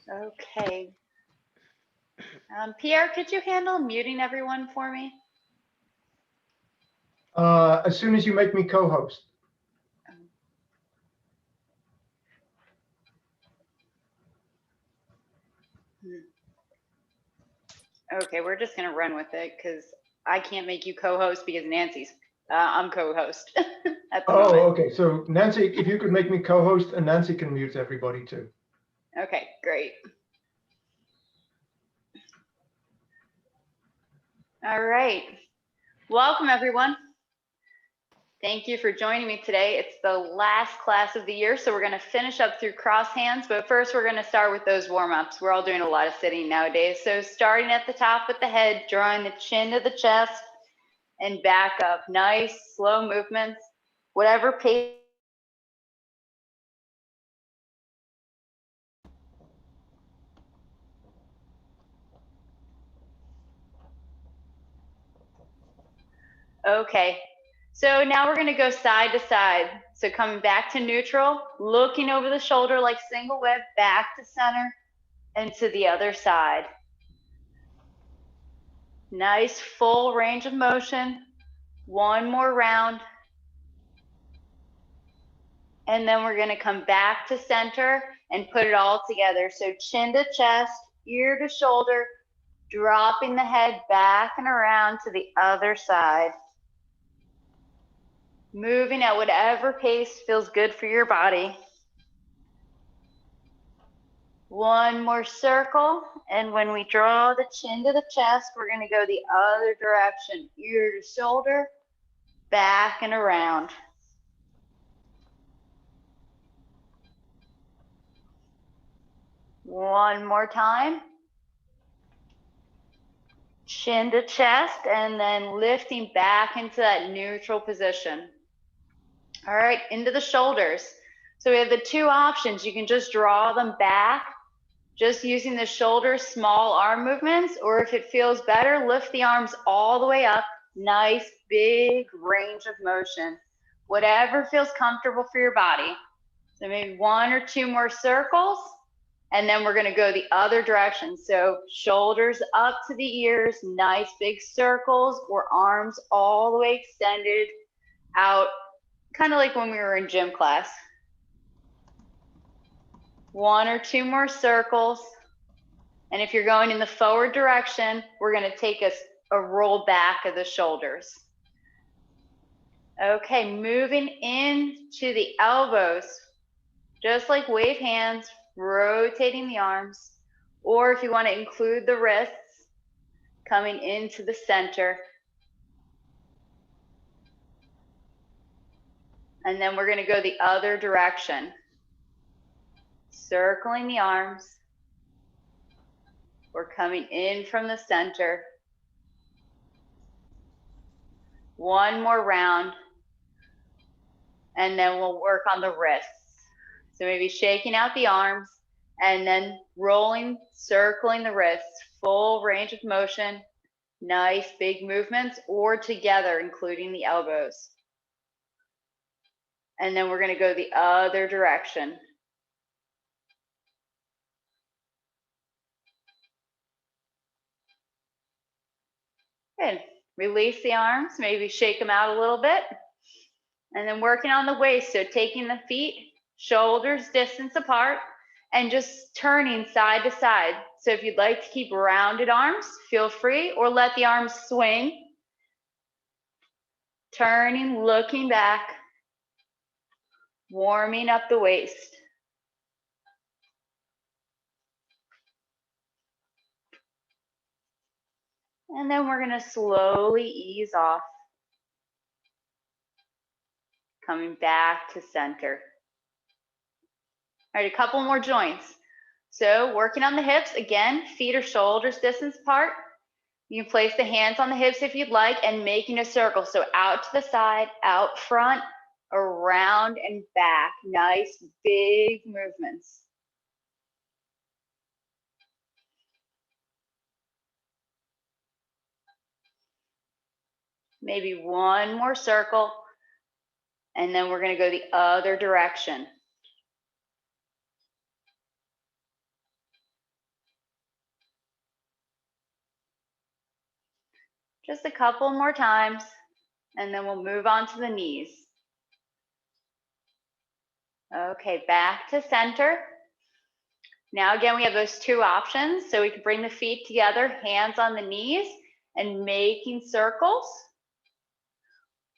Okay. Pierre, could you handle muting everyone for me? As soon as you make me co-host. Okay, we're just gonna run with it because I can't make you co-host because Nancy's I'm co-host at the moment. Okay. So Nancy, if you could make me co-host, and Nancy can mute everybody too. Okay, great. All right. Welcome, everyone. Thank you for joining me today. It's the last class of the year, so we're going to finish up through cross hands, but first we're going to start with those warm-ups. We're all doing a lot of sitting nowadays. So starting at the top with the head, drawing the chin to the chest and back up. Nice, slow movements, whatever pace. Okay, so now we're gonna go side to side. So coming back to neutral, looking over the shoulder like single whip, back to center, and to the other side. Nice full range of motion. One more round. And then we're gonna come back to center and put it all together. So chin to chest, ear to shoulder, dropping the head back and around to the other side. Moving at whatever pace feels good for your body. One more circle, and when we draw the chin to the chest, we're gonna go the other direction, ear to shoulder, back and around. One more time. Chin to chest, and then lifting back into that neutral position. All right, into the shoulders. So we have the two options. You can just draw them back, just using the shoulders, small arm movements, or if it feels better, lift the arms all the way up. Nice, big range of motion. Whatever feels comfortable for your body. So maybe one or two more circles, and then we're gonna go the other direction. So shoulders up to the ears, nice big circles, or arms all the way extended out, kind of like when we were in gym class. One or two more circles. And if you're going in the forward direction, we're gonna take a roll back of the shoulders. Okay, moving into the elbows. Just like wave hands, rotating the arms, or if you want to include the wrists, coming into the center. And then we're going to go the other direction. Circling the arms. We're coming in from the center. One more round. And then we'll work on the wrists. So maybe shaking out the arms and then rolling, circling the wrists, full range of motion, nice big movements, or together, including the elbows. And then we're gonna go the other direction. Good, release the arms, maybe shake them out a little bit. And then working on the waist, so taking the feet, shoulders distance apart, and just turning side to side. So if you'd like to keep rounded arms, feel free, or let the arms swing. Turning, looking back, warming up the waist. And then we're gonna slowly ease off. Coming back to center. All right, a couple more joints. So working on the hips, again, feet or shoulders distance apart. You can place the hands on the hips if you'd like and making a circle. So out to the side, out front, around and back. Nice big movements. Maybe one more circle. And then we're going to go the other direction. Just a couple more times, and then we'll move on to the knees. Okay, back to center. Now again, we have those two options. So we can bring the feet together, hands on the knees, and making circles.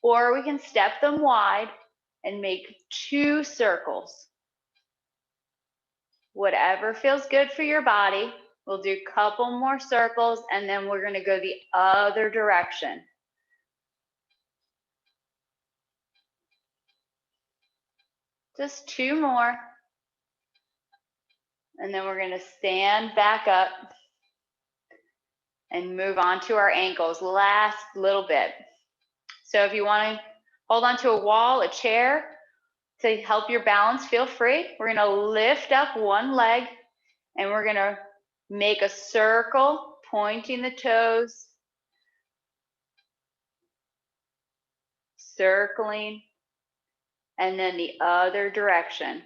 Or we can step them wide and make 2 circles. Whatever feels good for your body. We'll do a couple more circles, and then we're going to go the other direction. Just 2 more. And then we're going to stand back up and move on to our ankles. Last little bit. So if you want to hold on to a wall, a chair to help your balance, feel free. We're going to lift up one leg and we're going to make a circle, pointing the toes, circling, and then the other direction.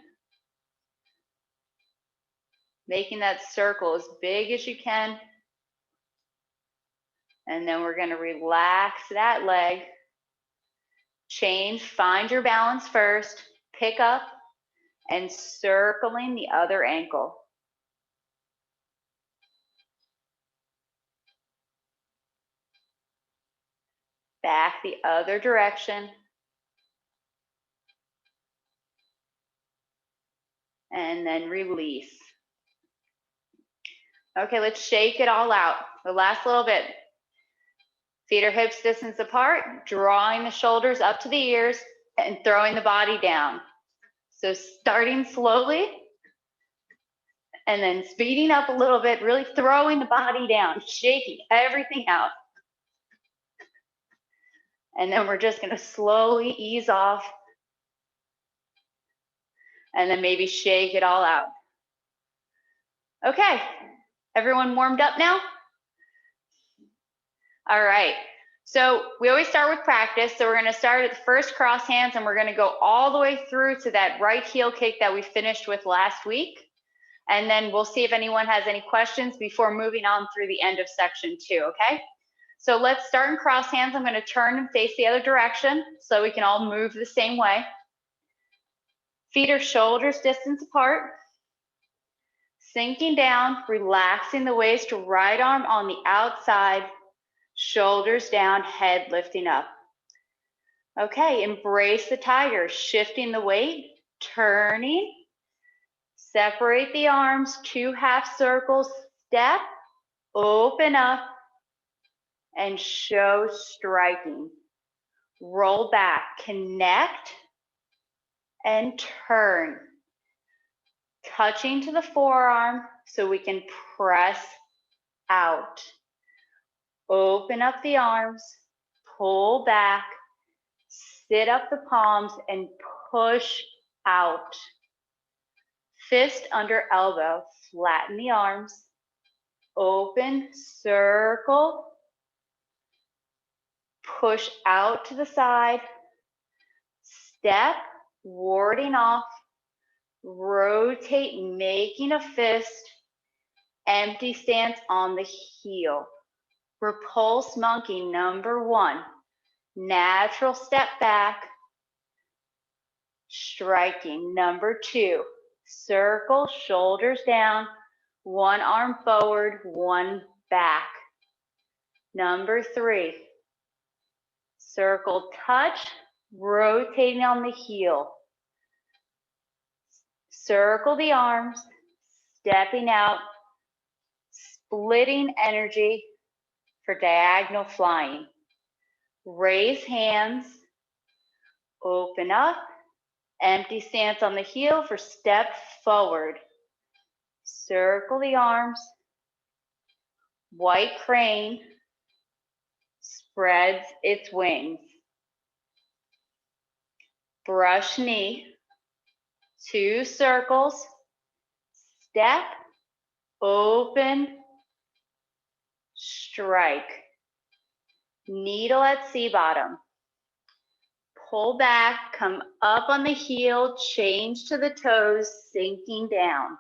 Making that circle as big as you can. And then we're going to relax that leg. Change, find your balance first, pick up, and circling the other ankle. Back the other direction. And then release. Okay, let's shake it all out. The last little bit. Feet are hips distance apart, drawing the shoulders up to the ears and throwing the body down. So starting slowly and then speeding up a little bit, really throwing the body down, shaking everything out. And then we're just going to slowly ease off and then maybe shake it all out. Okay, everyone warmed up now? All right, so we always start with practice. So we're going to start at the first cross hands and we're going to go all the way through to that right heel kick that we finished with last week. And then we'll see if anyone has any questions before moving on through the end of section 2, okay? So let's start in cross hands. I'm going to turn and face the other direction so we can all move the same way. Feet are shoulders distance apart. Sinking down, relaxing the waist, right arm on the outside, shoulders down, head lifting up. Okay, embrace the tiger, shifting the weight, turning, separate the arms, 2 half circles, step, open up, and show striking. Roll back, connect, and turn. Touching to the forearm so we can press out. Open up the arms, pull back, sit up the palms, and push out. Fist under elbow, flatten the arms, open, circle, push out to the side, step, warding off, rotate, making a fist, empty stance on the heel. Repulse monkey number 1. Natural step back, striking. Number 2, circle, shoulders down, 1 arm forward, 1 back. Number 3, circle touch, rotating on the heel. Circle the arms, stepping out, splitting energy for diagonal flying. Raise hands, open up, empty stance on the heel for step forward. Circle the arms, white crane, spreads its wings. Brush knee, 2 circles, step, open, strike. Needle at C bottom. pull back, come up on the heel, change to the toes, sinking down.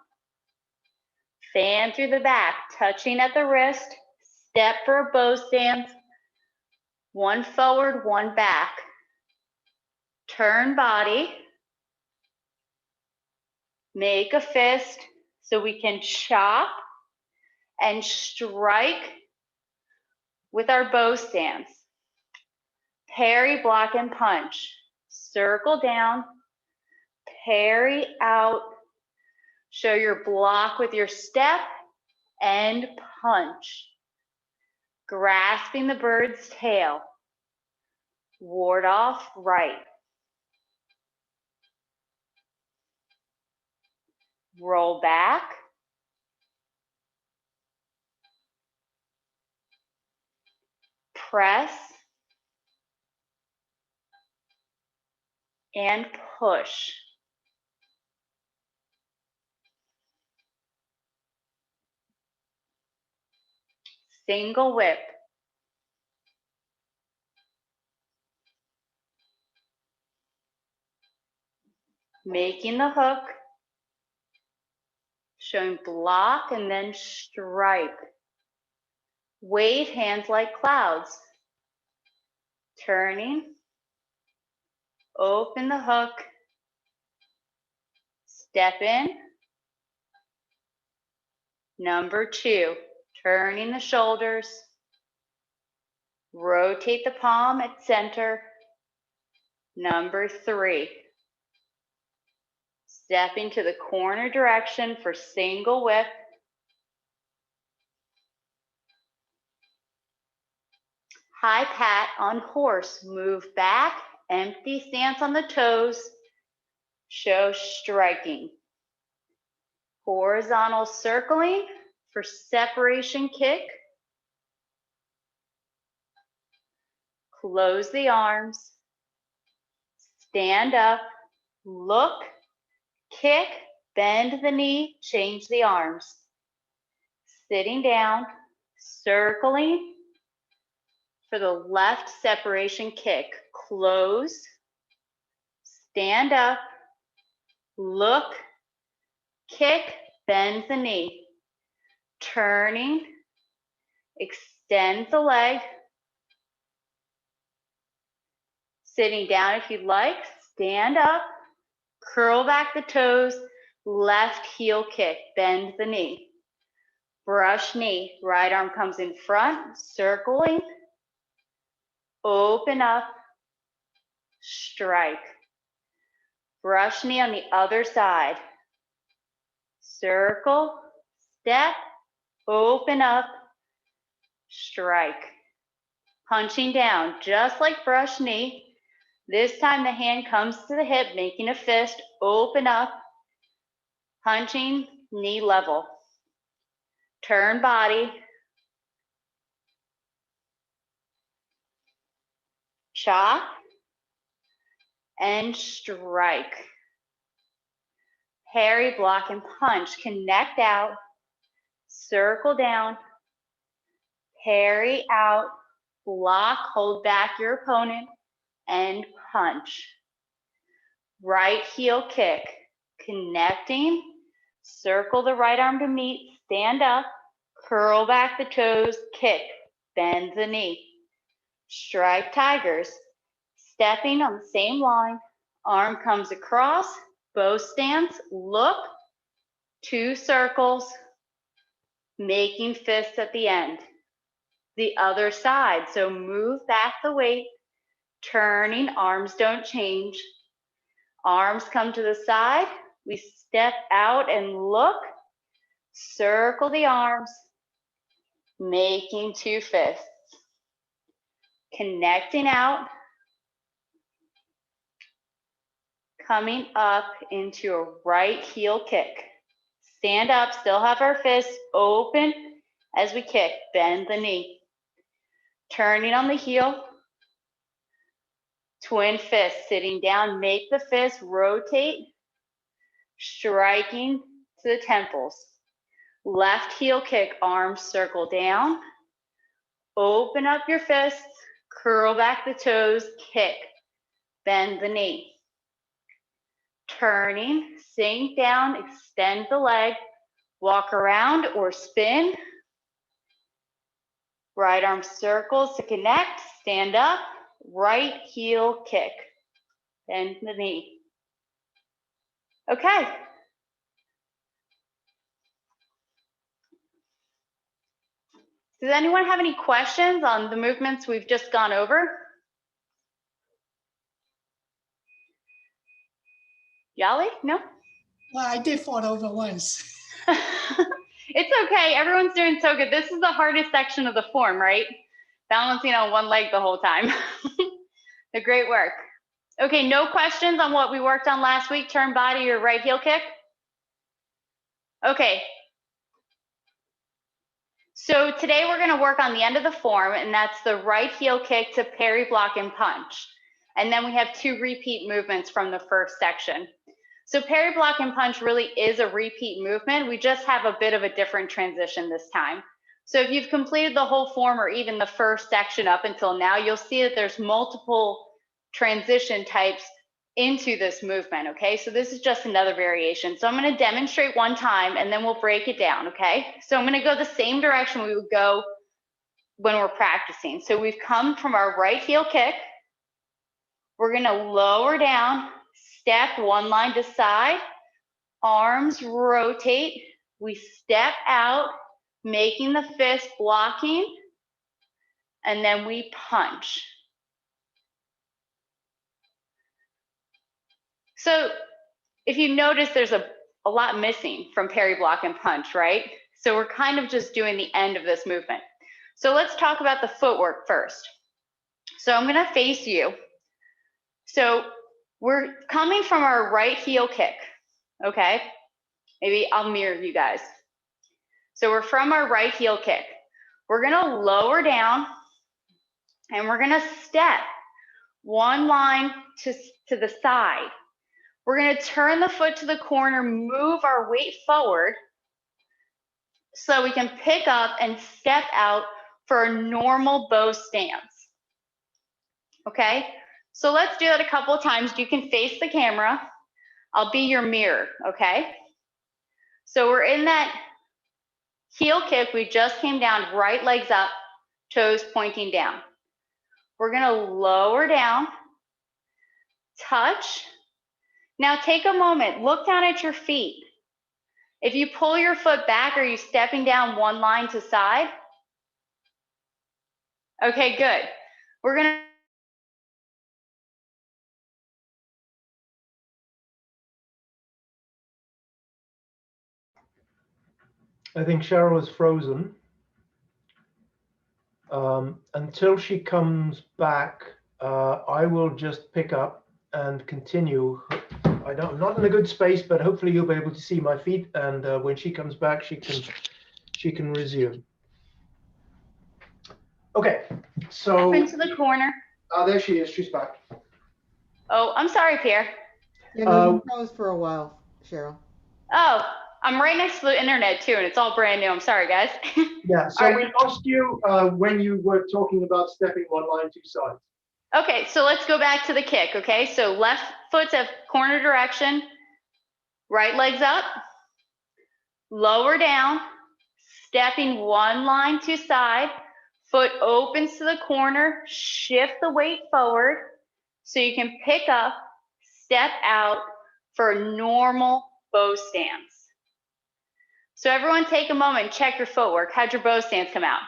Fan through the back, touching at the wrist, step for a bow stance, one forward, one back. Turn body, make a fist so we can chop and strike with our bow stance. Parry, block, and punch. Circle down, parry out, show your block with your step, and punch. Grasping the bird's tail. Ward off right. Roll back. Press. And push. Single whip. Making the hook. Showing block and then strike. Wave hands like clouds. Turning. Open the hook. Step in. Number 2, turning the shoulders. Rotate the palm at center. Number 3, stepping to the corner direction for single whip. High pat on horse. Move back, empty stance on the toes. Show striking. Horizontal circling for separation kick. Close the arms. Stand up. Look. Kick. Bend the knee. Change the arms. Sitting down. Circling for the left separation kick. Close. Stand up. Look. Kick, bend the knee. Turning, extend the leg. Sitting down if you'd like. Stand up, curl back the toes, left heel kick, bend the knee. Brush knee, right arm comes in front, circling. Open up, strike. Brush knee on the other side. Circle, step, open up, strike. Punching down, just like brush knee. This time the hand comes to the hip, making a fist, open up, punching, knee level. Turn body. Chop and strike. Parry, block, and punch. Connect out, circle down, parry out, block, hold back your opponent, and punch. Right heel kick, connecting, circle the right arm to meet, stand up, curl back the toes, kick, bend the knee. Strike tigers, stepping on the same line, arm comes across, bow stance, look, 2 circles, making fists at the end. The other side, so move back the weight, turning, arms don't change. Arms come to the side, we step out and look, circle the arms, making 2 fists. Connecting out, coming up into a right heel kick. Stand up, still have our fists open as we kick, bend the knee. Turning on the heel, twin fist, sitting down, make the fist, rotate, striking to the temples. Left heel kick, arms circle down, open up your fists, curl back the toes, kick, bend the knee. Turning, sink down, extend the leg, walk around or spin. Right arm circles to connect, stand up, right heel kick, bend the knee. Okay. Does anyone have any questions on the movements we've just gone over? Yali? No? Well, I did fall over once. It's okay. Everyone's doing so good. This is the hardest section of the form, right? Balancing on one leg the whole time. The great work. Okay, no questions on what we worked on last week, turn body or right heel kick? Okay. So today we're going to work on the end of the form, and that's the right heel kick to parry, block, and punch. And then we have 2 repeat movements from the first section. So parry, block, and punch really is a repeat movement. We just have a bit of a different transition this time. So if you've completed the whole form or even the first section up until now, you'll see that there's multiple transition types into this movement, okay? So this is just another variation. So I'm gonna demonstrate one time and then we'll break it down, okay? So I'm gonna go the same direction we would go when we're practicing. So we've come from our right heel kick. We're gonna lower down, step one line to side, arms rotate. We step out, making the fist blocking, and then we punch. So if you notice, there's a lot missing from parry, block, and punch, right? So we're kind of just doing the end of this movement. So let's talk about the footwork first. So I'm gonna face you. So we're coming from our right heel kick, okay? Maybe I'll mirror you guys. So we're from our right heel kick. We're gonna lower down and we're gonna step one line to the side. We're gonna turn the foot to the corner, move our weight forward so we can pick up and step out for a normal bow stance. Okay, so let's do that a couple of times. You can face the camera. I'll be your mirror, okay? So we're in that heel kick. We just came down, right legs up, toes pointing down. We're gonna lower down, touch. Now take a moment, look down at your feet. If you pull your foot back, are you stepping down one line to side? Okay, good. We're gonna I think Cheryl is frozen. Until she comes back, I will just pick up and continue. I'm not in a good space, but hopefully you'll be able to see my feet. And when she comes back, she can resume. Okay, so step into the corner. there she is. She's back. Oh, I'm sorry, Pierre. Yeah, no, you froze for a while, Cheryl. Oh, I'm right next to the internet too, and it's all brand new. I'm sorry, guys. Yeah, so All right. we lost you when you were talking about stepping one line, two sides. Okay, so let's go back to the kick, okay? So left foot's at corner direction, right leg's up, lower down, stepping one line to side, foot opens to the corner, shift the weight forward so you can pick up, step out for a normal bow stance. So everyone take a moment, check your footwork. How'd your bow stance come out?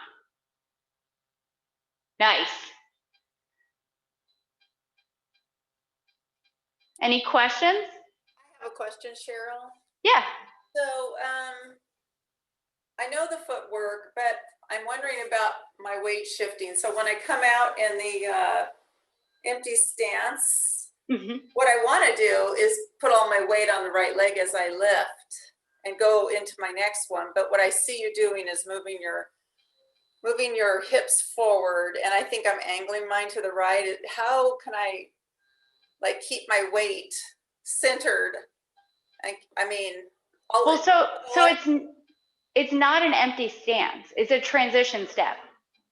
Nice. Any questions? I have a question, Cheryl. Yeah. So I know the footwork, but I'm wondering about my weight shifting. So when I come out in the empty stance, what I want to do is put all my weight on the right leg as I lift and go into my next one. But what I see you doing is moving your hips forward, and I think I'm angling mine to the right. How can I like keep my weight centered? I mean, well, so it's not an empty stance. It's a transition step.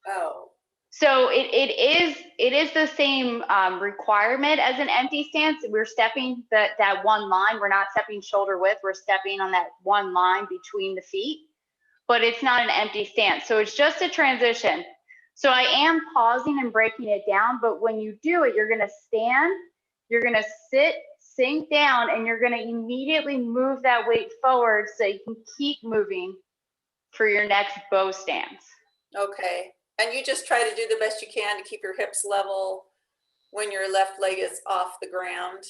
Oh. So it is the same requirement as an empty stance. We're stepping that one line. We're not stepping shoulder width. We're stepping on that one line between the feet, but it's not an empty stance. So it's just a transition. So I am pausing and breaking it down, but when you do it, you're gonna stand, you're gonna sit, sink down, and you're gonna immediately move that weight forward so you can keep moving for your next bow stance. Okay. And you just try to do the best you can to keep your hips level when your left leg is off the ground.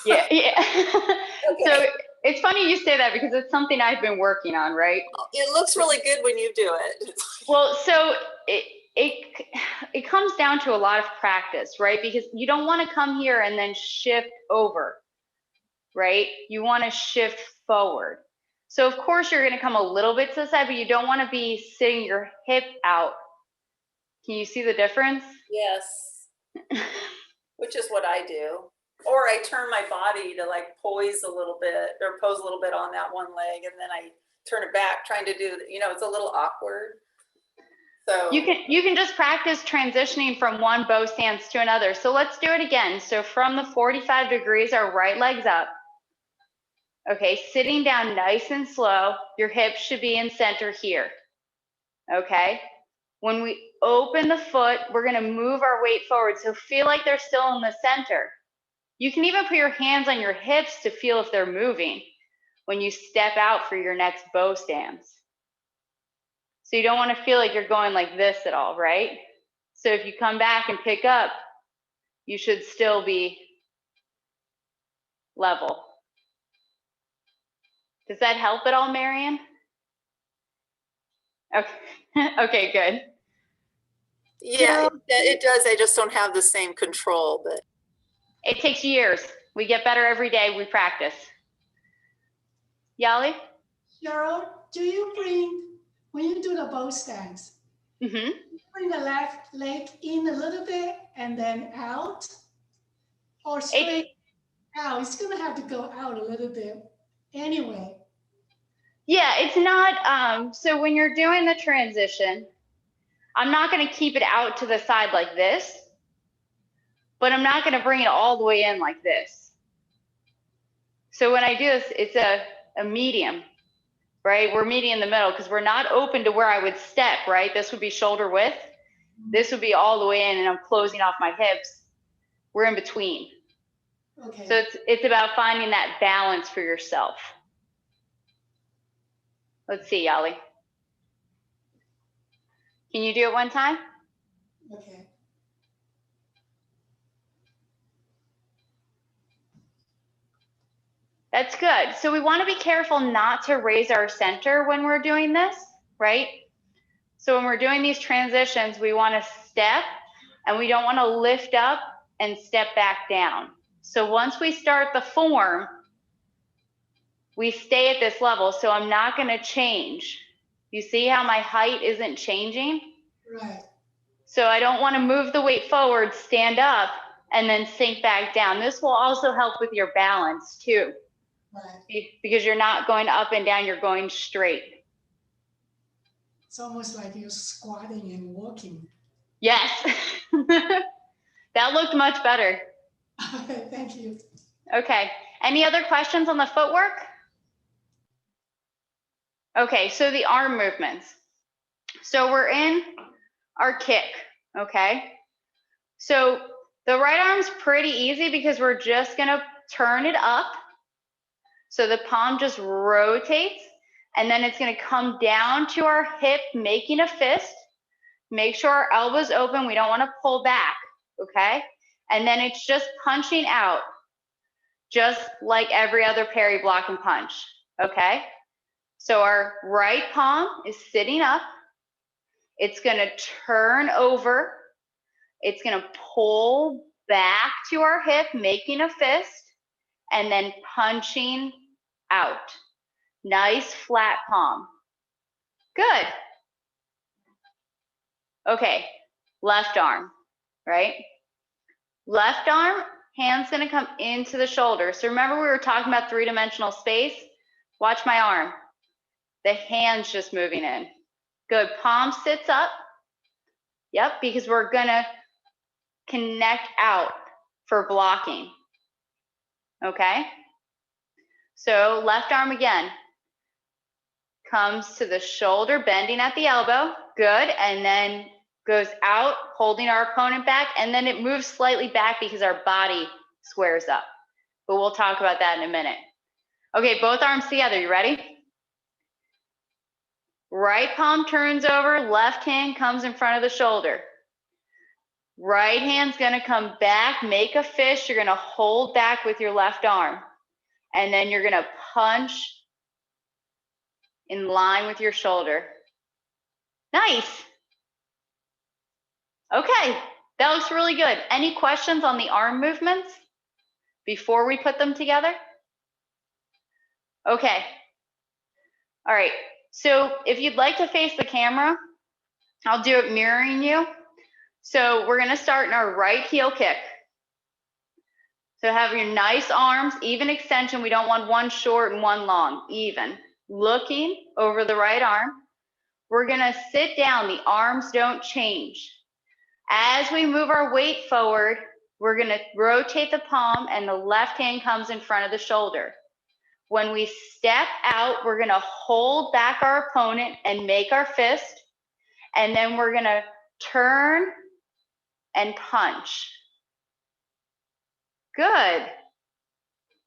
Yeah. Okay. So it's funny you say that because it's something I've been working on, right? It looks really good when you do it. Well, so it comes down to a lot of practice, right? Because you don't want to come here and then shift over, right? You want to shift forward. So of course you're going to come a little bit to the side, but you don't want to be sitting your hip out. Can you see the difference? Yes. Which is what I do. Or I turn my body to like poise a little bit or pose a little bit on that one leg, and then I turn it back trying to do, you know, it's a little awkward. So you can just practice transitioning from one bow stance to another. So let's do it again. So from the 45 degrees, our right leg's up. Okay, sitting down nice and slow. Your hips should be in center here. Okay, when we open the foot, we're gonna move our weight forward. So feel like they're still in the center. You can even put your hands on your hips to feel if they're moving when you step out for your next bow stance. So you don't want to feel like you're going like this at all, right? So if you come back and pick up, you should still be level. Does that help at all, Marion? Okay, okay, good. yeah, it does. I just don't have the same control, but It takes years. We get better every day. We practice. Yali? Cheryl, do you bring, when you do the bow stance, Mm-hmm. bring the left leg in a little bit and then out? Or straight out? It's gonna have to go out a little bit anyway. Yeah, it's not, so when you're doing the transition, I'm not gonna keep it out to the side like this, but I'm not gonna bring it all the way in like this. So when I do this, it's a medium, right? We're meeting in the middle because we're not open to where I would step, right? This would be shoulder width. This would be all the way in and I'm closing off my hips. We're in between. Okay. So it's about finding that balance for yourself. Let's see, Yali. Can you do it one time? Okay. That's good. So we want to be careful not to raise our center when we're doing this, right? So when we're doing these transitions, we want to step and we don't want to lift up and step back down. So once we start the form, we stay at this level. So I'm not going to change. You see how my height isn't changing? Right. So I don't want to move the weight forward, stand up, and then sink back down. This will also help with your balance too. Right. Because you're not going up and down, you're going straight. It's almost like you're squatting and walking. Yes. That looked much better. Okay, thank you. Okay. Any other questions on the footwork? Okay, so the arm movements. So we're in our kick, okay? So the right arm's pretty easy because we're just gonna turn it up. So the palm just rotates and then it's gonna come down to our hip, making a fist. Make sure our elbow's open. We don't wanna pull back, okay? And then it's just punching out, just like every other parry, block, and punch, okay? So our right palm is sitting up. It's gonna turn over. It's gonna pull back to our hip, making a fist, and then punching out. Nice flat palm. Good. Okay, left arm, right? Left arm, hand's gonna come into the shoulder. So remember we were talking about three-dimensional space? Watch my arm. The hand's just moving in. Good, palm sits up. Yep, because we're gonna connect out for blocking. Okay? So left arm again. Comes to the shoulder, bending at the elbow. Good. And then goes out, holding our opponent back. And then it moves slightly back because our body squares up. But we'll talk about that in a minute. Okay, both arms together. You ready? Right palm turns over, left hand comes in front of the shoulder. Right hand's gonna come back, make a fist. You're gonna hold back with your left arm. And then you're gonna punch in line with your shoulder. Nice. Okay, that looks really good. Any questions on the arm movements before we put them together? Okay. All right, so if you'd like to face the camera, I'll do it mirroring you. So we're gonna start in our right heel kick. So have your nice arms, even extension. We don't want one short and one long, even. Looking over the right arm. We're gonna sit down, the arms don't change. As we move our weight forward, we're gonna rotate the palm and the left hand comes in front of the shoulder. When we step out, we're gonna hold back our opponent and make our fist. And then we're gonna turn and punch. Good.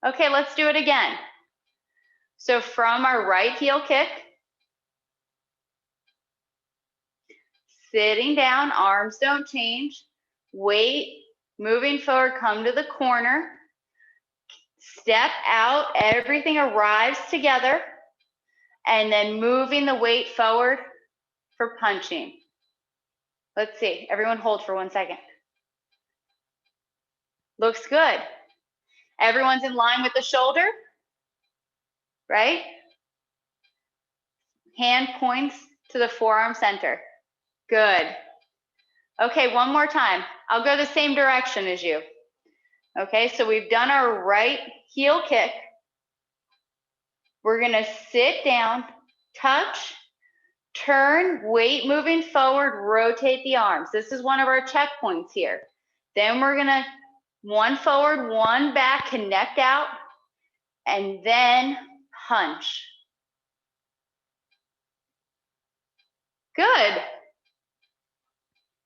Okay, let's do it again. So from our right heel kick, sitting down, arms don't change, weight, moving forward, come to the corner, step out, everything arrives together, and then moving the weight forward for punching. Let's see, everyone hold for 1 second. Looks good. Everyone's in line with the shoulder, right? Hand points to the forearm center. Good. Okay, one more time. I'll go the same direction as you. Okay, so we've done our right heel kick. We're gonna sit down, touch, turn, weight moving forward, rotate the arms. This is one of our checkpoints here. Then we're gonna one forward, one back, connect out, and then punch. Good.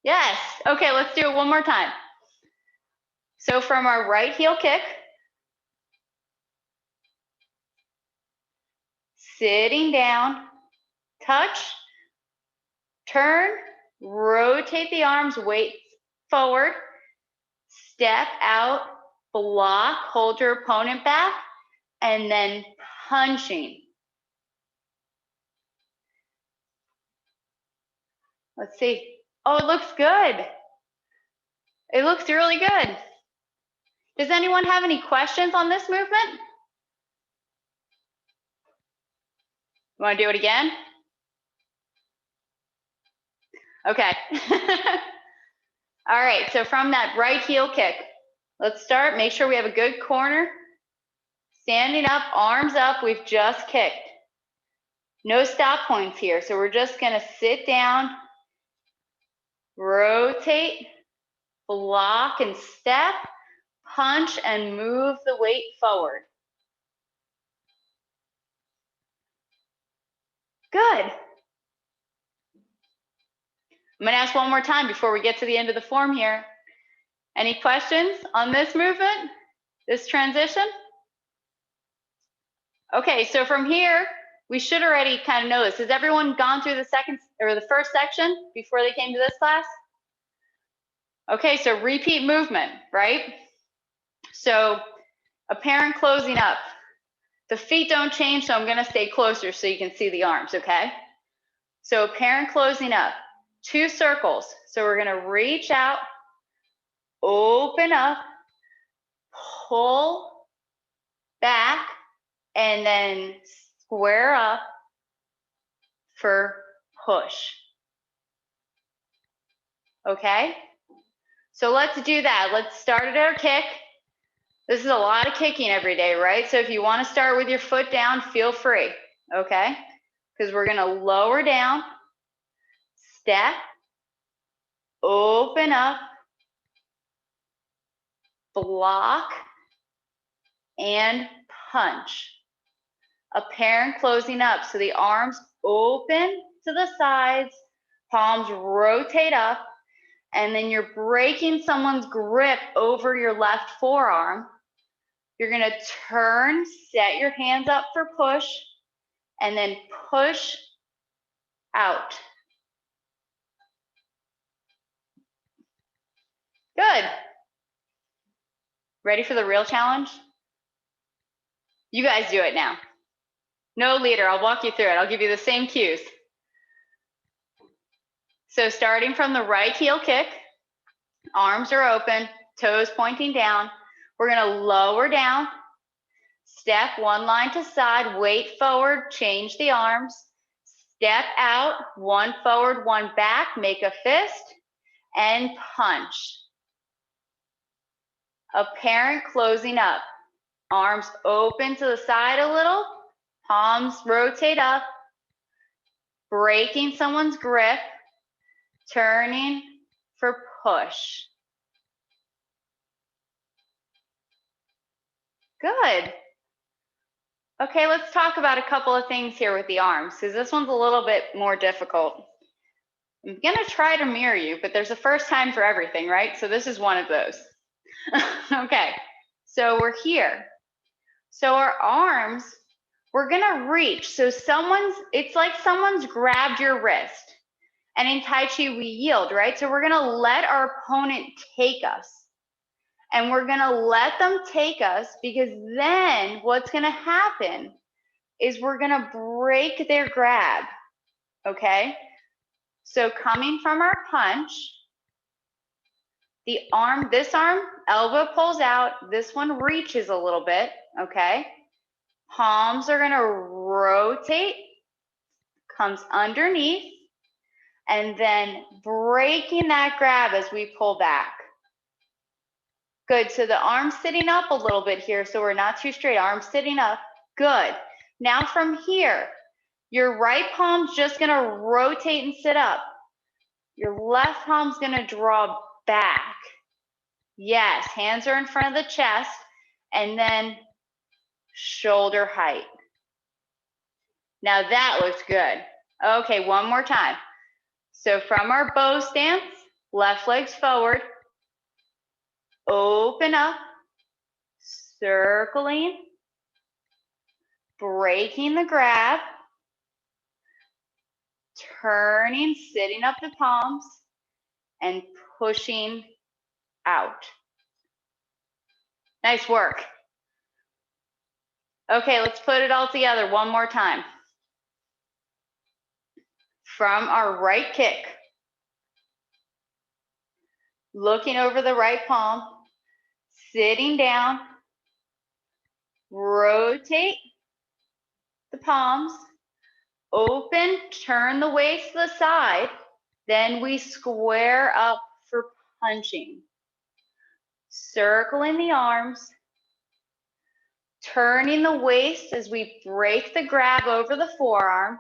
Yes. Okay, let's do it one more time. So from our right heel kick, sitting down, touch, turn, rotate the arms, weight forward, step out, block, hold your opponent back, and then punching. Let's see. Oh, it looks good. It looks really good. Does anyone have any questions on this movement? You want to do it again? Okay. All right, so from that right heel kick, let's start. Make sure we have a good corner. Standing up, arms up, we've just kicked. No stop points here, so we're just gonna sit down, rotate, block and step, punch and move the weight forward. Good. I'm gonna ask one more time before we get to the end of the form here. Any questions on this movement, this transition? Okay, so from here, we should already kind of know this. Has everyone gone through the second or the first section before they came to this class? Okay, so repeat movement, right? So apparent closing up. The feet don't change, so I'm gonna stay closer so you can see the arms, okay? So apparent closing up, 2 circles. So we're gonna reach out, open up, pull back, and then square up for push. Okay? So let's do that. Let's start at our kick. This is a lot of kicking every day, right? So if you want to start with your foot down, feel free, okay? Because we're going to lower down, step, open up, block, and punch. Apparent closing up. So the arms open to the sides, palms rotate up, and then you're breaking someone's grip over your left forearm. You're gonna turn, set your hands up for push, and then push out. Good. Ready for the real challenge? You guys do it now. No leader, I'll walk you through it. I'll give you the same cues. So starting from the right heel kick, arms are open, toes pointing down. We're gonna lower down, step one line to side, weight forward, change the arms, step out, one forward, one back, make a fist, and punch. Apparent closing up. Arms open to the side a little, palms rotate up, breaking someone's grip, turning for push. Good. Okay, let's talk about a couple of things here with the arms, because this one's a little bit more difficult. I'm gonna try to mirror you, but there's a first time for everything, right? So this is one of those. Okay, so we're here. So our arms, we're gonna reach. So it's like someone's grabbed your wrist. And in Tai Chi, we yield, right? So we're gonna let our opponent take us. And we're gonna let them take us, because then what's gonna happen is we're gonna break their grab, okay? So coming from our punch, the arm, this arm, elbow pulls out, this one reaches a little bit, okay? Palms are gonna rotate, comes underneath, and then breaking that grab as we pull back. Good, so the arm's sitting up a little bit here, so we're not too straight, arms sitting up, good. Now from here, your right palm's just gonna rotate and sit up. Your left palm's gonna draw back. Yes, hands are in front of the chest, and then shoulder height. Now that looks good. Okay, one more time. So from our bow stance, left leg's forward, open up, circling, breaking the grab, turning, sitting up the palms, and pushing out. Nice work. Okay, let's put it all together one more time. From our right kick, looking over the right palm, sitting down, rotate the palms, open, turn the waist to the side, then we square up for punching. Circling the arms, turning the waist as we break the grab over the forearm,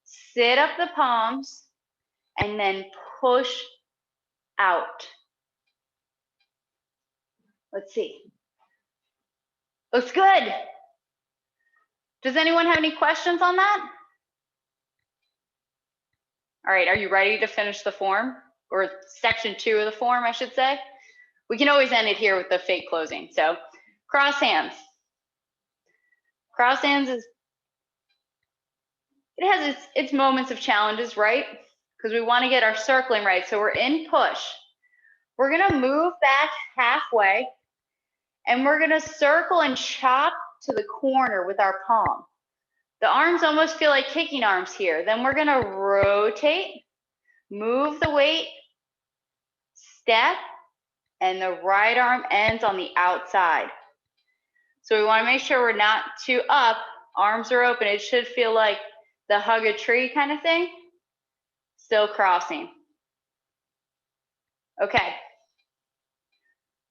sit up the palms, and then push out. Let's see. Looks good. Does anyone have any questions on that? All right, are you ready to finish the form? Or section 2 of the form, I should say. We can always end it here with the fake closing. So cross hands. Cross hands it has its moments of challenges, right? Because we want to get our circling right. So we're in push. We're gonna move back halfway, and we're gonna circle and chop to the corner with our palm. The arms almost feel like kicking arms here. Then we're gonna rotate, move the weight, step, and the right arm ends on the outside. So we wanna make sure we're not too up, arms are open. It should feel like the hug a tree kind of thing. Still crossing. Okay.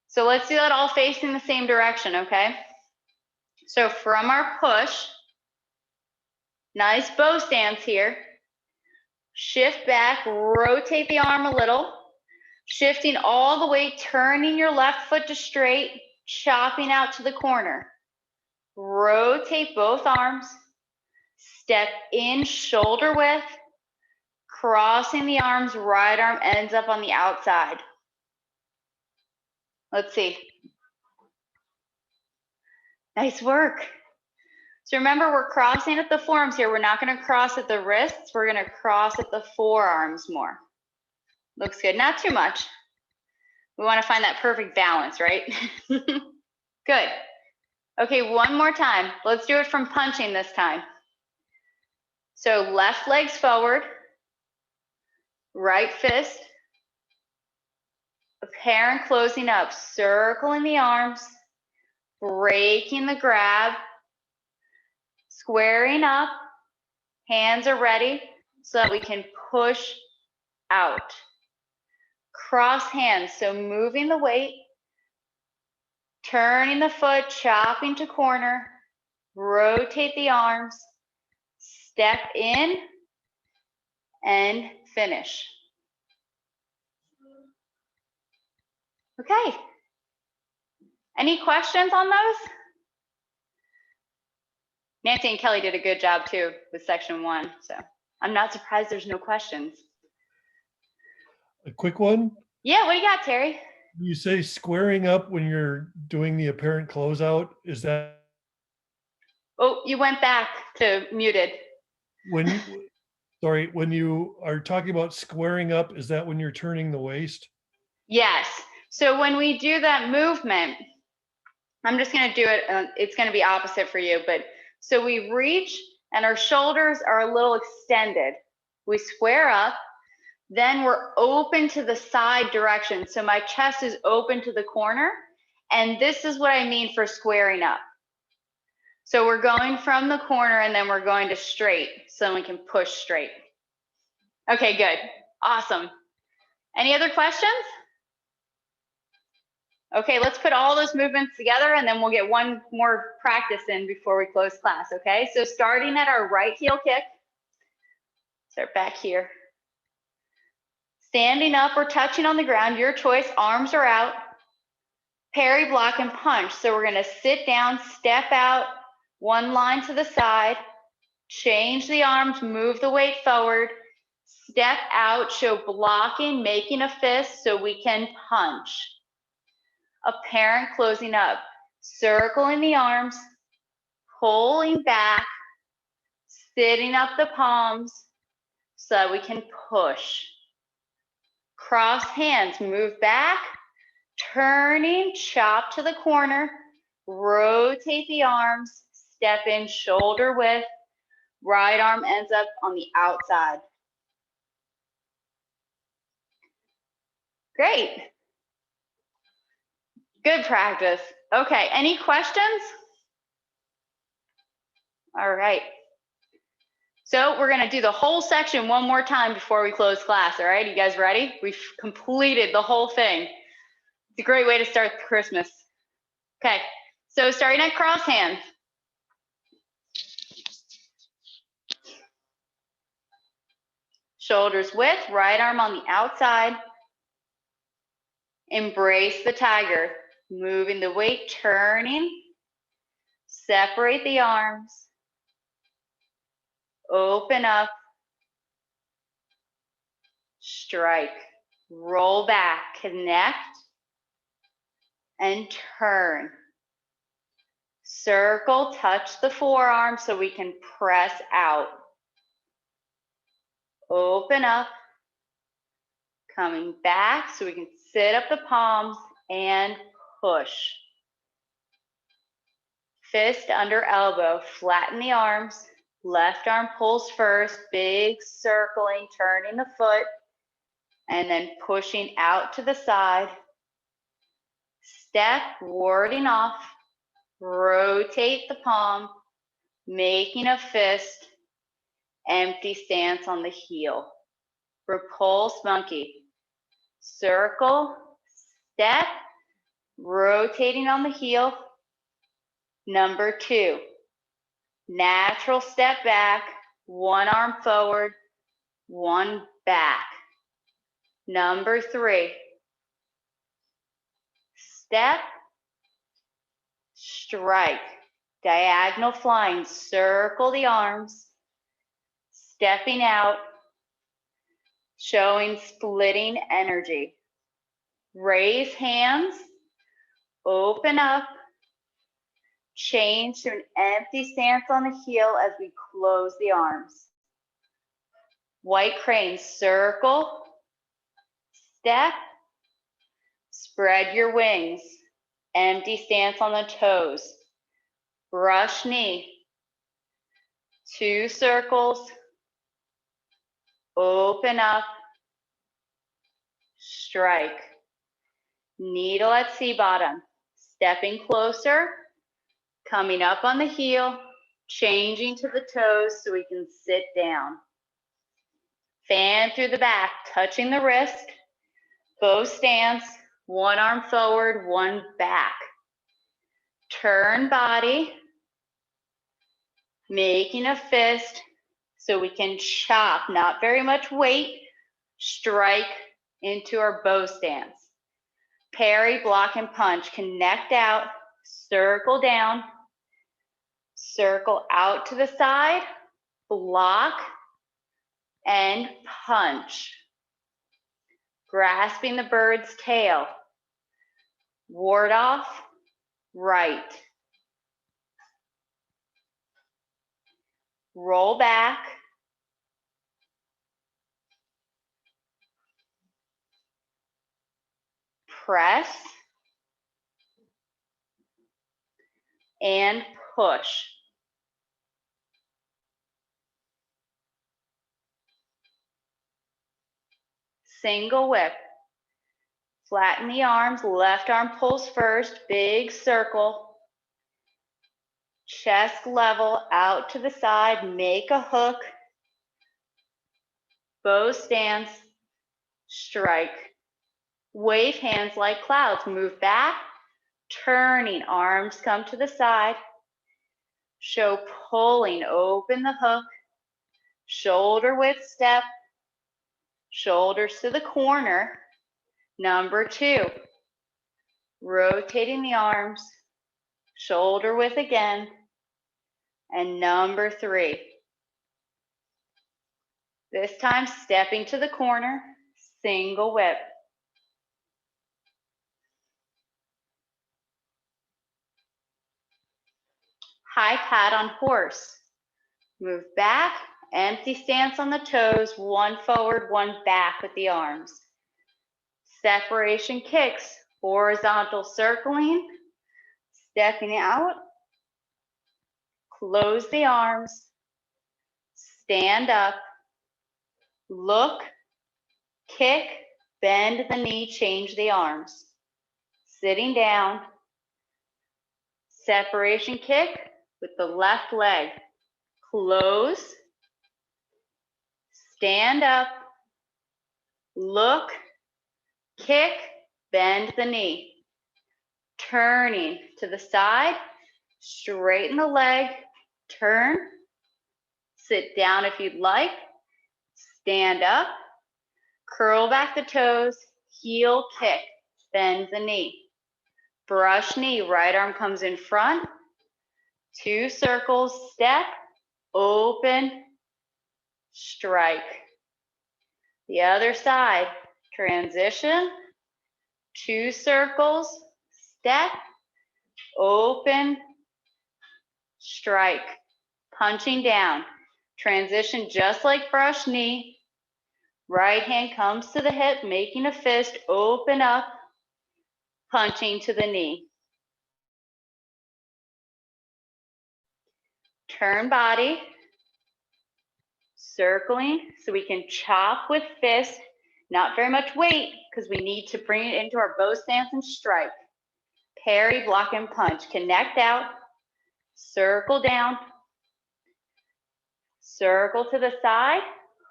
So let's do that all facing the same direction, okay? So from our push, nice bow stance here. Shift back, rotate the arm a little. Shifting all the way, turning your left foot to straight, chopping out to the corner. Rotate both arms. Step in shoulder width. Crossing the arms, right arm ends up on the outside. Let's see. Nice work. So remember, we're crossing at the forearms here. We're not going to cross at the wrists. We're going to cross at the forearms more. Looks good. Not too much. We want to find that perfect balance, right? Good. Okay, one more time. Let's do it from punching this time. So left leg's forward, right fist, apparent closing up, circling the arms, breaking the grab, squaring up, hands are ready so that we can push out. Cross hands, so moving the weight, turning the foot, chopping to corner, rotate the arms, step in, and finish. Okay. Any questions on those? Nancy and Kelly did a good job too with section 1, so I'm not surprised there's no questions. A quick one. Yeah, what do you got, Terry? You say squaring up when you're doing the apparent closeout. Is that Oh, you went back to muted. when you, sorry, when you are talking about squaring up, is that when you're turning the waist? Yes. So when we do that movement, I'm just going to do it. It's going to be opposite for you, but so we reach and our shoulders are a little extended. We square up, then we're open to the side direction. So my chest is open to the corner, and this is what I mean for squaring up. So we're going from the corner and then we're going to straight so we can push straight. Okay, good. Awesome. Any other questions? Okay, let's put all those movements together and then we'll get one more practice in before we close class, okay? So starting at our right heel kick, start back here. Standing up or touching on the ground, your choice, arms are out. Parry, block, and punch. So we're gonna sit down, step out, one line to the side, change the arms, move the weight forward, step out, show blocking, making a fist so we can punch. Apparent closing up, circling the arms, pulling back, sitting up the palms so that we can push. Cross hands, move back, turning, chop to the corner, rotate the arms, step in shoulder width, right arm ends up on the outside. Great. Good practice. Okay, any questions? All right. So we're gonna do the whole section one more time before we close class, all right? You guys ready? We've completed the whole thing. It's a great way to start Christmas. Okay, so starting at cross hands. Shoulders width, right arm on the outside. Embrace the tiger. Moving the weight, turning. Separate the arms. Open up. Strike. Roll back, connect. And turn. Circle, touch the forearm so we can press out. Open up. Coming back so we can sit up the palms and push. Fist under elbow, flatten the arms. Left arm pulls first, big circling, turning the foot, and then pushing out to the side. Step, warding off, rotate the palm, making a fist, empty stance on the heel. Repulse monkey. Circle, step, rotating on the heel. Number 2, natural step back, one arm forward, one back. Number 3, step, strike, diagonal flying, circle the arms, stepping out, showing splitting energy. Raise hands, open up, change to an empty stance on the heel as we close the arms. White crane, circle, step, spread your wings, empty stance on the toes, brush knee, 2 circles, open up, strike, needle at C-bottom, stepping closer, coming up on the heel, changing to the toes so we can sit down. Fan through the back, touching the wrist, bow stance, one arm forward, one back. Turn body, making a fist so we can chop, not very much weight, strike into our bow stance. Parry, block, and punch. Connect out, circle down, circle out to the side, block, and punch. Grasping the bird's tail. Ward off, right. Roll back. Press. And push. Single whip. Flatten the arms, left arm pulls first, big circle. Chest level, out to the side, make a hook. Bow stance, strike. Wave hands like clouds, move back, turning, arms come to the side. Show pulling, open the hook. Shoulder width step, shoulders to the corner. Number 2, rotating the arms, shoulder width again. And number 3, this time stepping to the corner, single whip. High pat on horse. Move back, empty stance on the toes, one forward, one back with the arms. Separation kicks, horizontal circling, stepping out, close the arms, stand up, look, kick, bend the knee, change the arms. Sitting down, separation kick with the left leg. Close, stand up, look, kick, bend the knee. Turning to the side, straighten the leg, turn, sit down if you'd like, stand up, curl back the toes, heel kick, bend the knee. Brush knee, right arm comes in front, 2 circles, step, open, strike. The other side, transition, 2 circles, step, open, strike. Punching down, transition just like brush knee. Right hand comes to the hip, making a fist, open up, punching to the knee. Turn body, circling so we can chop with fist, not very much weight because we need to bring it into our bow stance and strike. Parry, block, and punch. Connect out, circle down, circle to the side,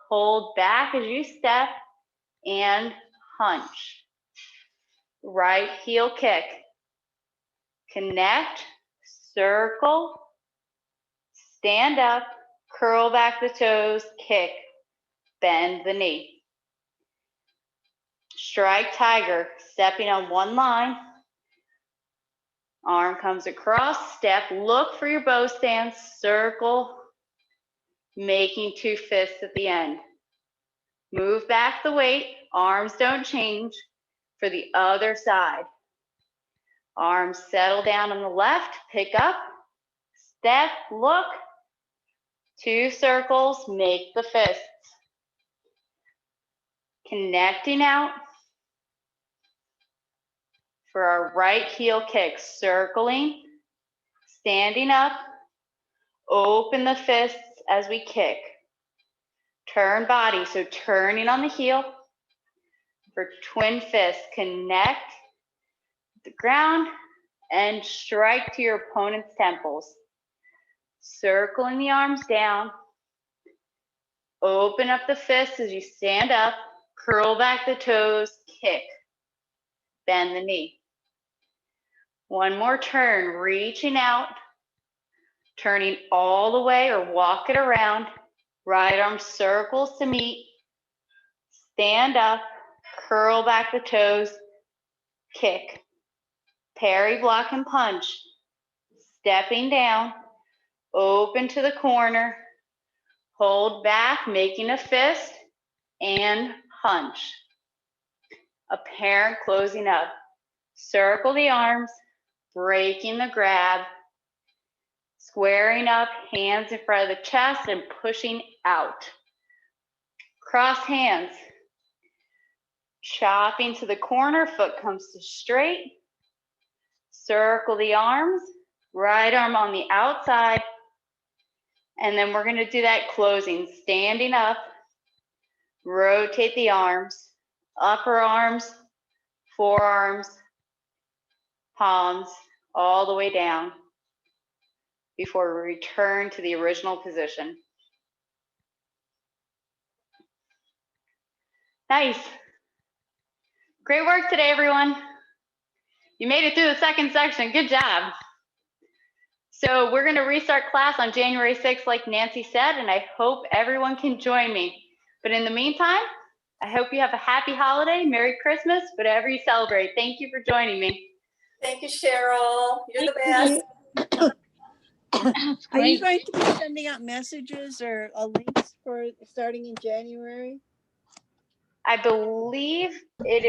hold back as you step, and punch. Right heel kick. Connect, circle, stand up, curl back the toes, kick, bend the knee. Strike tiger, stepping on one line, Arm comes across, step, look for your bow stance, circle, making 2 fists at the end. Move back the weight, arms don't change for the other side. Arms settle down on the left, pick up, step, look, 2 circles, make the fists. Connecting out for our right heel kick, circling, standing up, open the fists as we kick. Turn body, so turning on the heel for twin fists. Connect the ground and strike to your opponent's temples. Circling the arms down. Open up the fists as you stand up. Curl back the toes, kick. Bend the knee. One more turn, reaching out. Turning all the way or walk it around. Right arm circles to meet. Stand up, curl back the toes, kick. Parry, block, and punch. Stepping down, open to the corner, hold back, making a fist, and punch. A parent closing up. Circle the arms, breaking the grab, squaring up, hands in front of the chest and pushing out. Cross hands. Chopping to the corner, foot comes to straight. Circle the arms, right arm on the outside. And then we're going to do that closing, standing up, rotate the arms, upper arms, forearms, palms, all the way down before we return to the original position. Nice. Great work today, everyone. You made it through the second section. Good job. So we're going to restart class on January 6th, like Nancy said, and I hope everyone can join me. But in the meantime, I hope you have a happy holiday, Merry Christmas, whatever you celebrate. Thank you for joining me. Thank you, Cheryl. You're the best. Are you going to be sending out messages or links for starting in January? I believe it is.